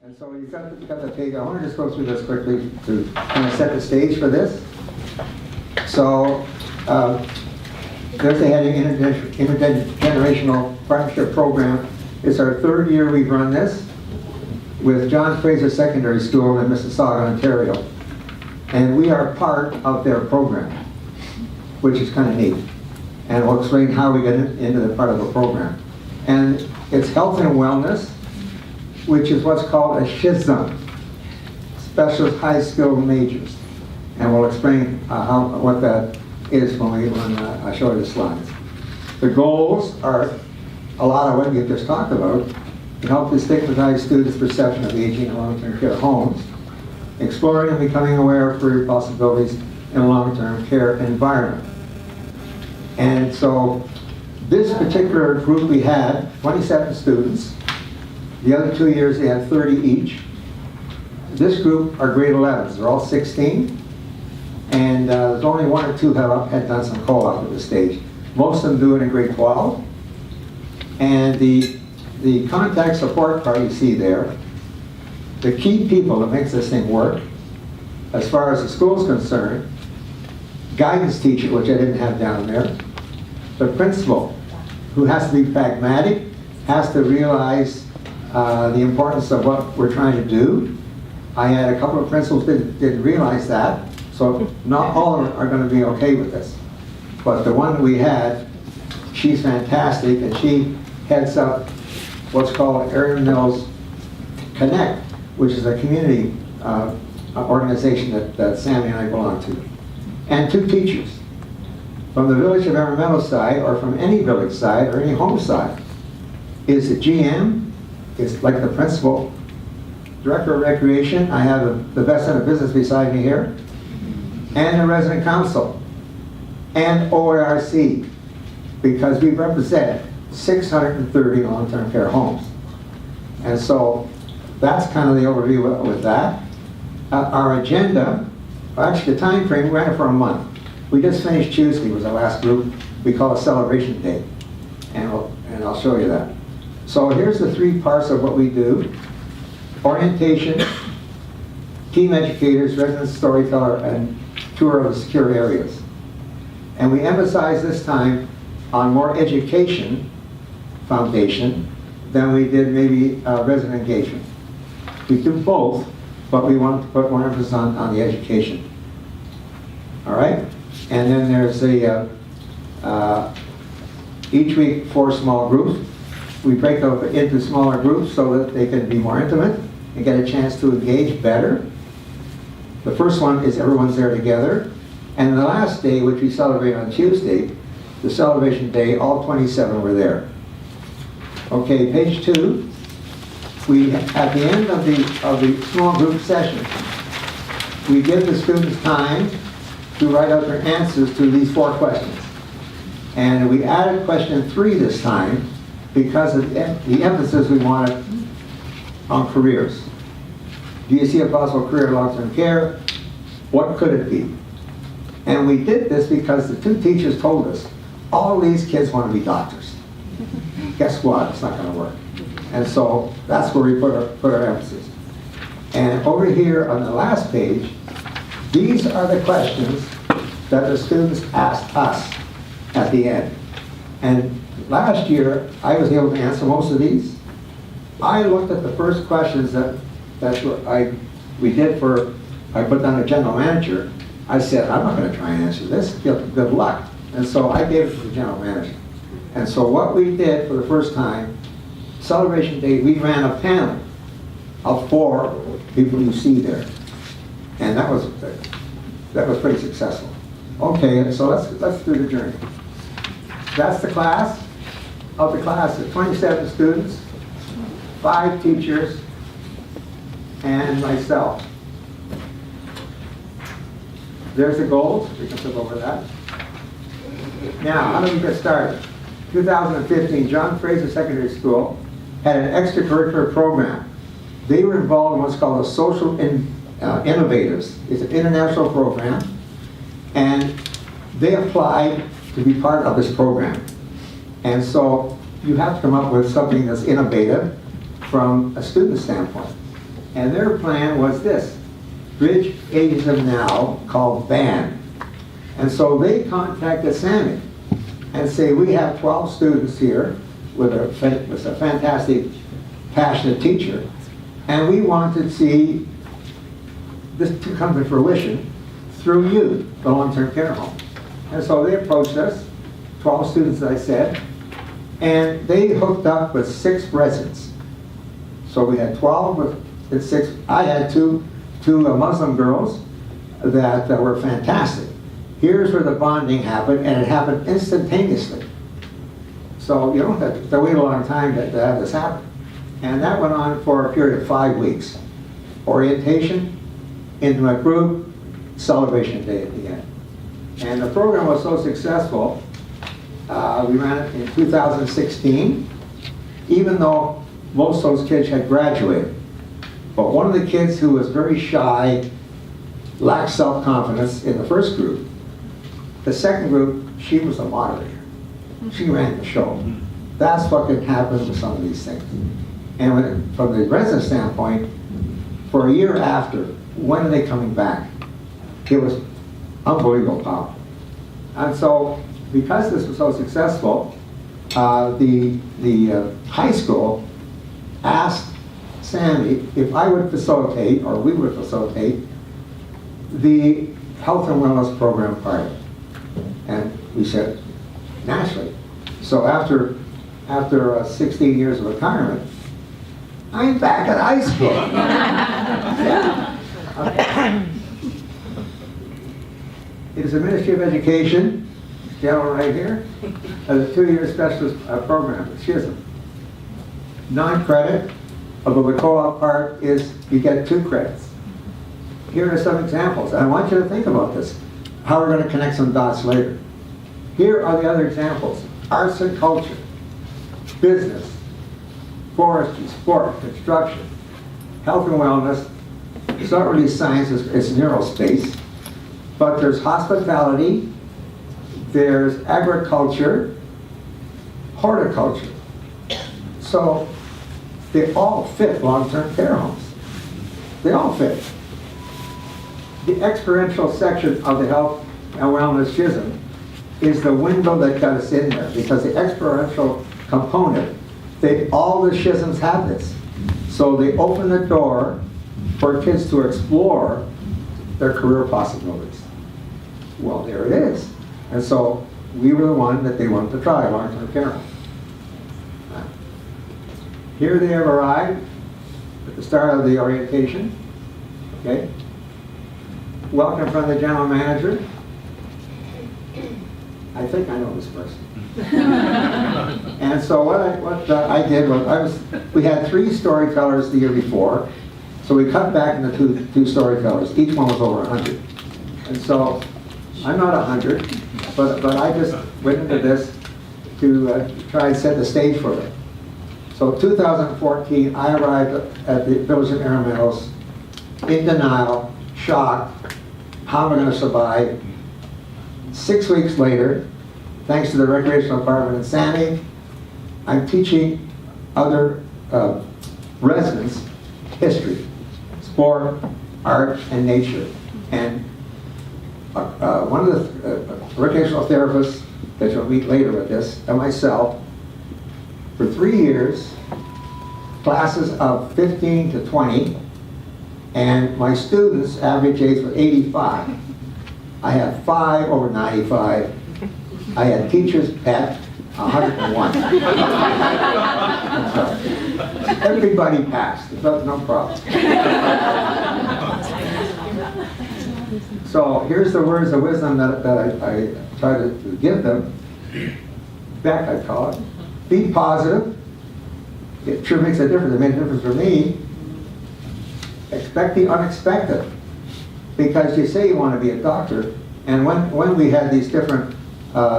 And so you've got the page. I want to just go through this quickly to kind of set the stage for this. So there's the heading, Intergenerational Partnership Program. It's our third year we've run this with John Fraser Secondary School in Mississauga, Ontario. And we are part of their program, which is kind of neat. And we'll explain how we get into the part of the program. And it's health and wellness, which is what's called a SHISM, Specialist High Skilled Majors. And we'll explain what that is when I show you the slides. The goals are a lot of what you just talked about: to help destigmatize students' perception of aging in long-term care homes, exploring and becoming aware of career possibilities in a long-term care environment. And so this particular group, we had 27 students. The other 2 years they had 30 each. This group are grade 11s. They're all 16. And there's only one or two had done some co-op at this stage. Most of them do it in grade 12. And the contact support part you see there, the key people that makes this thing work, as far as the school is concerned: guidance teacher, which I didn't have down there, the principal, who has to be pragmatic, has to realize the importance of what we're trying to do. I had a couple of principals didn't realize that, so not all of them are going to be okay with this. But the one that we had, she's fantastic, and she heads up what's called Erin Meadows Connect, which is a community organization that Sammy and I belong to. And two teachers from the Village of Erin Meadows side, or from any village side, or any home side, is the GM, is like the principal, director of recreation. I have the best in the business beside me here, and the resident council, and OARC, because we represent 630 long-term care homes. And so that's kind of the overview with that. Our agenda, actually the time frame, we ran it for a month. We just finished Tuesday, was our last group. We call it Celebration Day, and I'll show you that. So here's the three parts of what we do: orientation, team educators, resident storyteller, and tour of the secure areas. And we emphasize this time on more education foundation than we did maybe resident engagement. We do both, but we want to put more emphasis on the education. All right? And then there's each week 4 small groups. We break up into smaller groups so that they can be more intimate and get a chance to engage better. The first one is everyone's there together. And the last day, which we celebrate on Tuesday, the celebration day, all 27 were there. Okay, page 2. We, at the end of the small group session, we give the students time to write out their answers to these 4 questions. And we added question 3 this time because of the emphasis we wanted on careers. Do you see a possible career in long-term care? What could it be? And we did this because the 2 teachers told us, all these kids want to be doctors. Guess what? It's not going to work. And so that's where we put our emphasis. And over here on the last page, these are the questions that the students asked us at the end. And last year, I was able to answer most of these. I looked at the first questions that I put down to general manager. I said, I'm not going to try and answer this. Good luck. And so I gave it to the general manager. And so what we did for the first time, Celebration Day, we ran a panel of 4 people you see there. And that was pretty successful. Okay, so let's do the journey. That's the class. Of the class, there's 27 students, 5 teachers, and myself. There's the goals. We can flip over that. Now, how did we get started? 2015, John Fraser Secondary School had an extracurricular program. They were involved in what's called the Social Innovators. It's an international program, and they applied to be part of this program. And so you have to come up with something that's innovative from a student standpoint. And their plan was this: bridge ageism now, called BAN. And so they contacted Sammy and say, we have 12 students here with a fantastic, passionate teacher, and we want to see this to come to fruition through you, the long-term care home. And so they approached us, 12 students, as I said, and they hooked up with 6 residents. So we had 12 with 6. I had two Muslim girls that were fantastic. Here's where the bonding happened, and it happened instantaneously. So you don't have to wait a long time to have this happen. And that went on for a period of 5 weeks. Orientation, intimate group, celebration day at the end. And the program was so successful, we ran it in 2016, even though most of those kids had graduated. But one of the kids who was very shy, lacked self-confidence in the first group. The second group, she was the moderator. She ran the show. That's what can happen with some of these things. And from the resident standpoint, for a year after, when are they coming back? It was unbelievable power. And so, because this was so successful, the high school asked Sammy if I would facilitate, or we would facilitate, the health and wellness program part of it. And we said, naturally. So after 16 years of retirement, I'm back at high school. Yeah. It is a Ministry of Education, this gentleman right here, as a 2-year specialist program, Schism. Non-credit, although the co-op part is you get 2 credits. Here are some examples, and I want you to think about this, how we're going to connect some dots later. Here are the other examples: arts and culture, business, forestry, sport, construction, health and wellness. It's not really science, it's neurospace. But there's hospitality, there's agriculture, horticulture. So they all fit long-term care homes. They all fit. The experiential section of the health and wellness schism is the window that got us in there, because the experiential component, all the schisms have this. So they open the door for kids to explore their career possibilities. Well, there it is. And so we were the one that they wanted to try, long-term care home. Here they have arrived at the start of the orientation. Okay. Welcome from the general manager. I think I know this person. And so what I did was we had 3 storytellers the year before, so we cut back into two storytellers. Each one was over 100. And so I'm not 100, but I just went into this to try and set the stage for it. So 2014, I arrived at the Village of Erin Meadows in denial, shocked. How am I going to survive? 6 weeks later, thanks to the recreational department in Sammy, I'm teaching other residents history, sport, art, and nature. And one of the recreational therapists that you'll meet later with this, and myself, for 3 years, classes of 15 to 20, and my students' average age was 85. I had 5 over 95. I had teachers at 101. Everybody passed, no problem. So here's the words of wisdom that I try to give them. Back, I call it. Be positive. It sure makes a difference. It made a difference for me. Expect the unexpected. Because you say you want to be a doctor, and when we had these different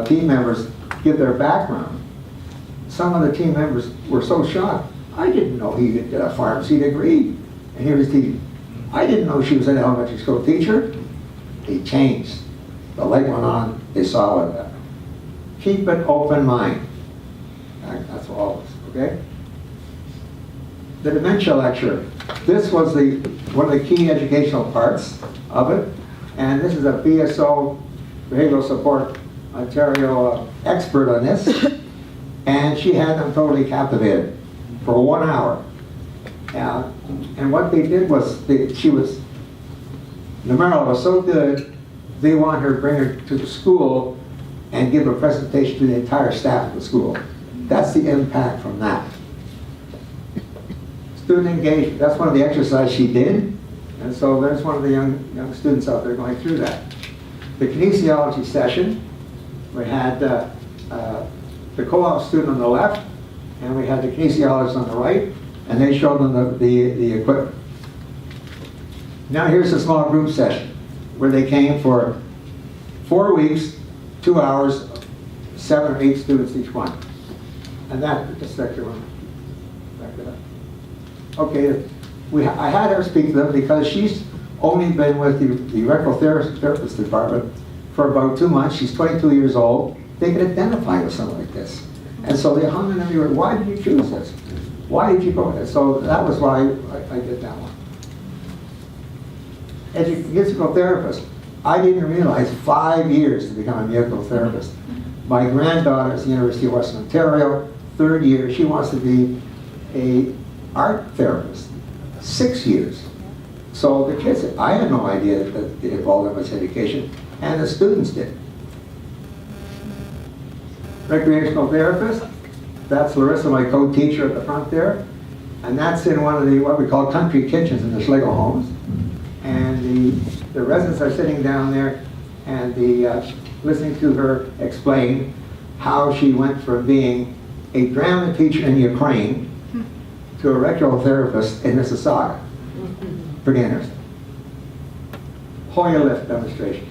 team members give their background, some of the team members were so shocked. I didn't know he did a pharmacy degree, and he was teaching. I didn't know she was an elementary school teacher. He changed. The light went on. They saw it. Keep an open mind. That's all. Okay. The Dementia Lecturer. This was one of the key educational parts of it. And this is a BSO, Behavioral Support Ontario expert on this. And she had them totally captivated for 1 hour. And what they did was, the Maryland was so good, they wanted her to bring her to the school and give a presentation to the entire staff of the school. That's the impact from that. Student engagement, that's one of the exercises she did. And so there's one of the young students out there going through that. The kinesiology session, we had the co-op student on the left, and we had the kinesiologist on the right, and they showed them the equipment. Now here's a small group session, where they came for 4 weeks, 2 hours, 7 or 8 students each one. And that, just sector one. Back it up. Okay, I had her speak to them because she's only been with the rectal therapist department for about 2 months. She's 22 years old. They could identify with something like this. And so they hung in everywhere. Why did you choose this? Why did you go with this? So that was why I did that one. Musical therapist. I didn't realize 5 years to become a musical therapist. My granddaughter is at the University of Western Ontario, 3rd year. She wants to be an art therapist. 6 years. So the kids, I had no idea that it involved that much education, and the students did. Recreational therapist, that's Larissa, my co-teacher at the front there, and that's in one of the, what we call country kitchens in the Schlegel homes. And the residents are sitting down there and listening to her explain how she went from being a drama teacher in Ukraine to a recreational therapist in Mississauga. Pretty interesting. Hoya lift demonstration.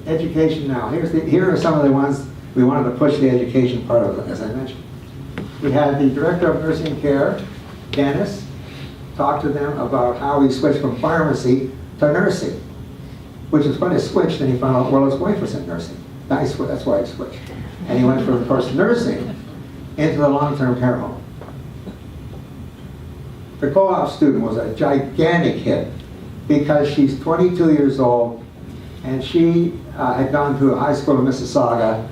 Education now. Here are some of the ones we wanted to push the education part of it, as I mentioned. We had the director of nursing care, Dennis, talk to them about how he switched from pharmacy to nursing, which is when he switched and he found out, well, his wife was in nursing. That's why he switched. And he went from, of course, nursing into the long-term care home. The co-op student was a gigantic hit because she's 22 years old and she had gone to a high school in Mississauga.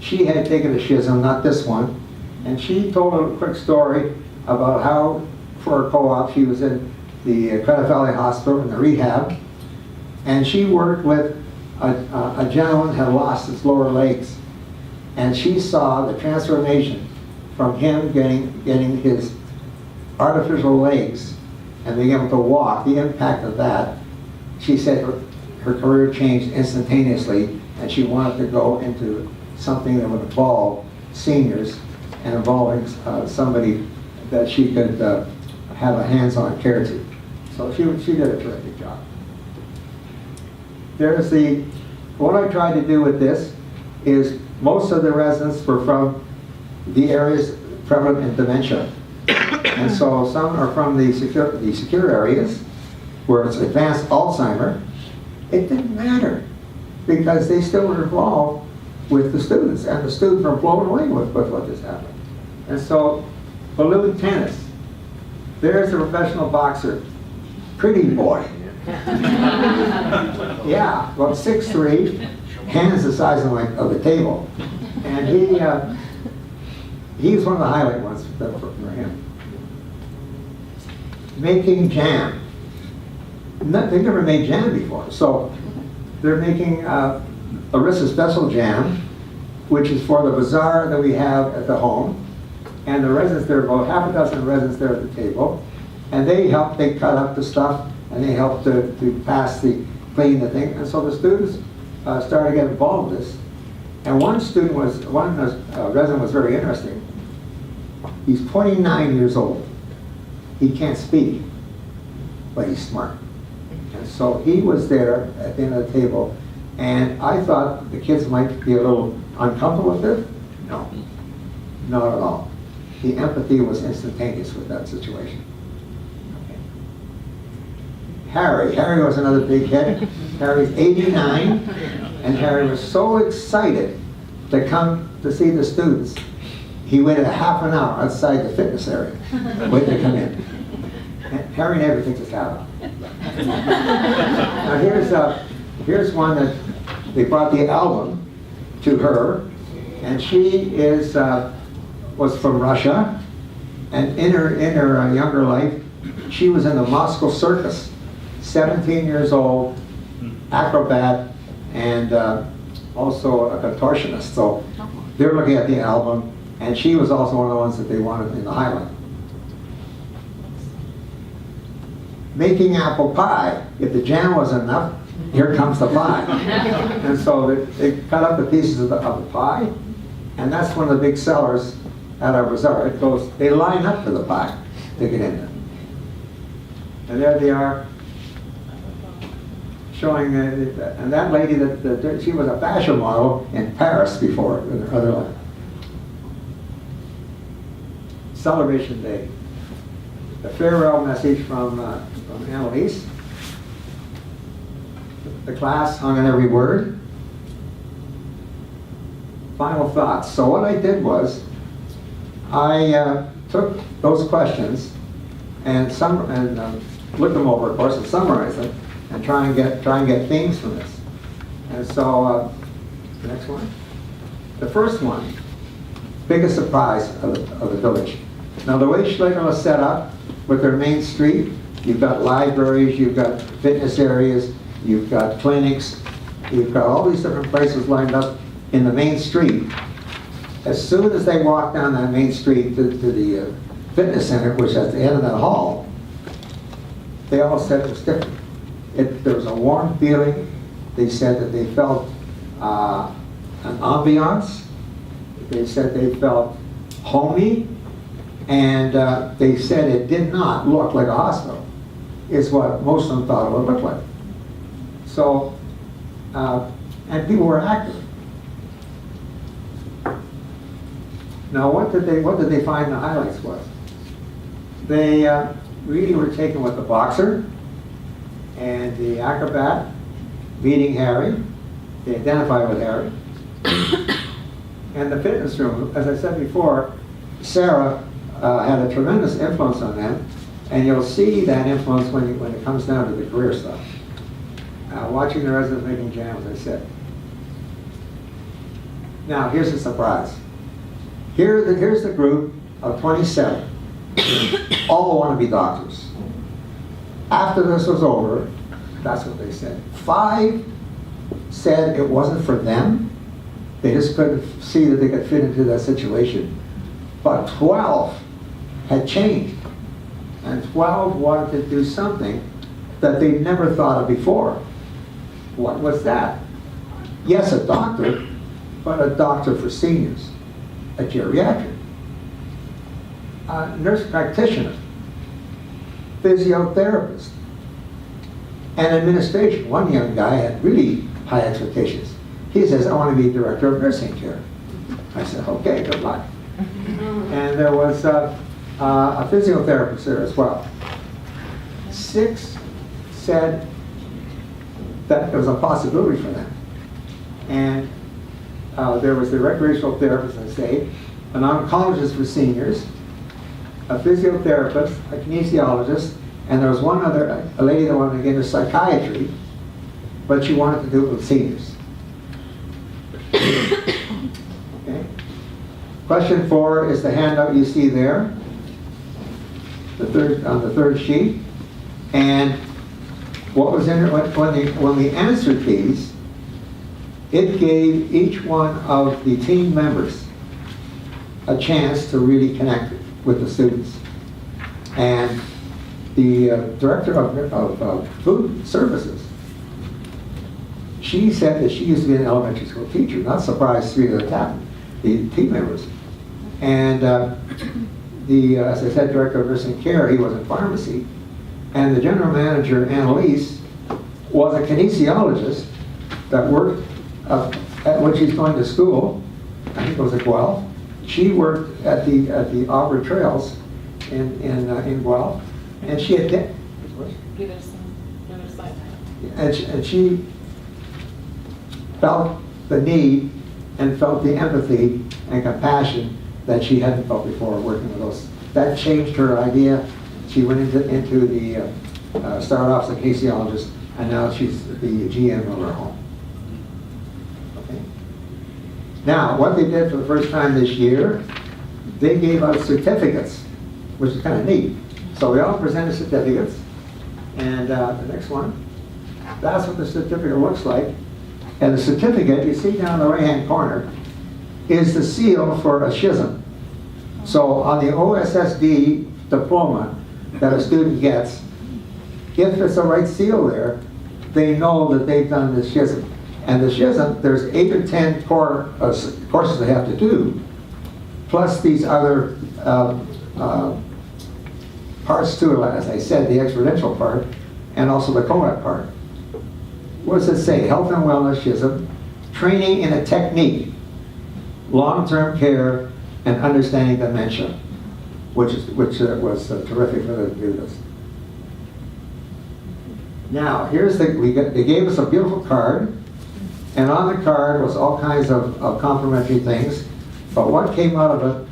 She had taken a schism, not this one, and she told a quick story about how, for a co-op, she was in the Credit Valley Hospital in the rehab, and she worked with a gentleman who had lost his lower legs, and she saw the transformation from him getting his artificial legs and being able to walk, the impact of that. She said her career changed instantaneously, and she wanted to go into something that would involve seniors and involving somebody that she could have a hands-on care to. So she did a terrific job. There's what I tried to do with this is most of the residents were from the areas prevalent in dementia. And so some are from the secure areas where it's advanced Alzheimer. It didn't matter because they still were involved with the students, and the students were blown away with what just happened. And so balloon tennis. There's a professional boxer, pretty boy. Yeah, about 6'3", hands the size of the table. And he's one of the highlight ones for him. Making jam. They've never made jam before. So they're making Arissa special jam, which is for the bazaar that we have at the home. And the residents there, about half a dozen residents there at the table. And they cut up the stuff, and they help to clean the thing. And so the students started to get involved with this. And one resident was very interesting. He's 29 years old. He can't speak, but he's smart. And so he was there at the end of the table, and I thought the kids might be a little uncomfortable with it. No, not at all. The empathy was instantaneous with that situation. Okay. Harry was another big hit. Harry's 89, and Harry was so excited to come to see the students. he waited a half an hour outside the fitness area, waiting to come in. And Harry never thinks it's out. Now here's one that they brought the album to her, and she was from Russia, and in her younger life, she was in the Moscow circus, 17 years old, acrobat, and also a contortionist. So they're looking at the album, and she was also one of the ones that they wanted in the highlight. Making apple pie. If the jam wasn't enough, here comes the pie. And so they cut up the pieces of the pie, and that's one of the big sellers at our bazaar. It goes, they line up for the pie to get in there. And there they are, showing, and that lady, that she was a fashion model in Paris before, in her other life. Celebration Day. The farewell message from Annalise. The class hung on every word. Final thoughts. So what I did was, I took those questions and looked them over, of course, and summarized them, and try and get themes from this. And so, the next one. The first one, biggest surprise of the village. Now, the way Schlegel is set up with their main street, you've got libraries, you've got fitness areas, you've got clinics, you've got all these different places lined up in the main street. As soon as they walked down that main street to the fitness center, which is at the end of that hall, they all said it was different. There was a warm feeling. They said that they felt an ambiance. They said they felt homey. And they said it did not look like a hospital, is what most of them thought it would look like. So, and people were active. Now, what did they find the highlights was? They really were taken with the boxer and the acrobat meeting Harry. They identified with Harry. And the fitness room, as I said before, Sarah had a tremendous influence on them, and you'll see that influence when it comes down to the career stuff. Watching the residents making jam, as I said. Now, here's the surprise. Here's the group of 27. All want to be doctors. After this was over, that's what they said. 5 said it wasn't for them. They just couldn't see that they could fit into that situation. But 12 had changed. And 12 wanted to do something that they'd never thought of before. What was that? Yes, a doctor, but a doctor for seniors, a geriatric, a nurse practitioner, physiotherapist, and administration. One young guy had really high expectations. He says, I want to be director of nursing care. I said, okay, good luck. And there was a physiotherapist there as well. 6 said that there was a possibility for them. And there was the recreational therapist, I say, an oncologist for seniors, a physiotherapist, a kinesiologist, and there was one other, a lady that wanted to get into psychiatry, but she wanted to do it with seniors. Okay. Question 4 is the handout you see there, on the third sheet. And what was in it, when we answered these, it gave each one of the team members a chance to really connect with the students. And the director of food services, she said that she used to be an elementary school teacher. Not surprised 3 of the team members. And as I said, director of nursing care, he was in pharmacy. And the general manager, Annalise, was a kinesiologist that worked when she's going to school. I think it was at Guelph. She worked at the Auburn Trails in Guelph, and she had and she felt the need and felt the empathy and compassion that she hadn't felt before working with those. That changed her idea. She went into the, started off as a kinesiologist, and now she's the GM of her home. Okay. Now, what they did for the first time this year, they gave out certificates, which is kind of neat. So we all presented certificates, and the next one, that's what the certificate looks like. And the certificate, you see down in the right-hand corner, is the seal for a schism. So on the OSSD diploma that a student gets, if there's a right seal there, they know that they've done the schism. And the schism, there's 8 or 10 courses they have to do, plus these other parts to it, as I said, the experiential part, and also the co-ed part. What does it say? Health and wellness schism, training in a technique, long-term care, and understanding dementia, which was terrific for them to do this. Now, here's they gave us a beautiful card, and on the card was all kinds of complimentary things, but what came out of it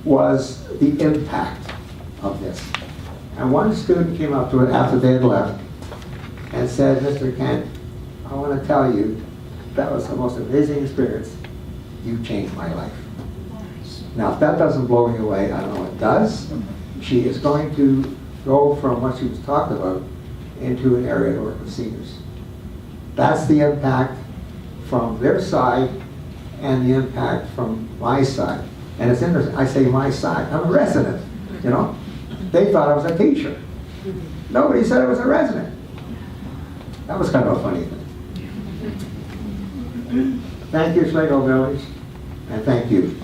was the impact of this. And one student came up to it after they had left and said, Mr. Kent, I want to tell you, that was the most amazing experience. You changed my life. Now, if that doesn't blow you away, I don't know what does. She is going to go from what she was talking about into an area to work with seniors. That's the impact from their side and the impact from my side. And it's interesting, I say my side, I'm a resident, you know? They thought I was a teacher. Nobody said I was a resident. That was kind of a funny thing. Thank you, Schlegel Village, and thank you.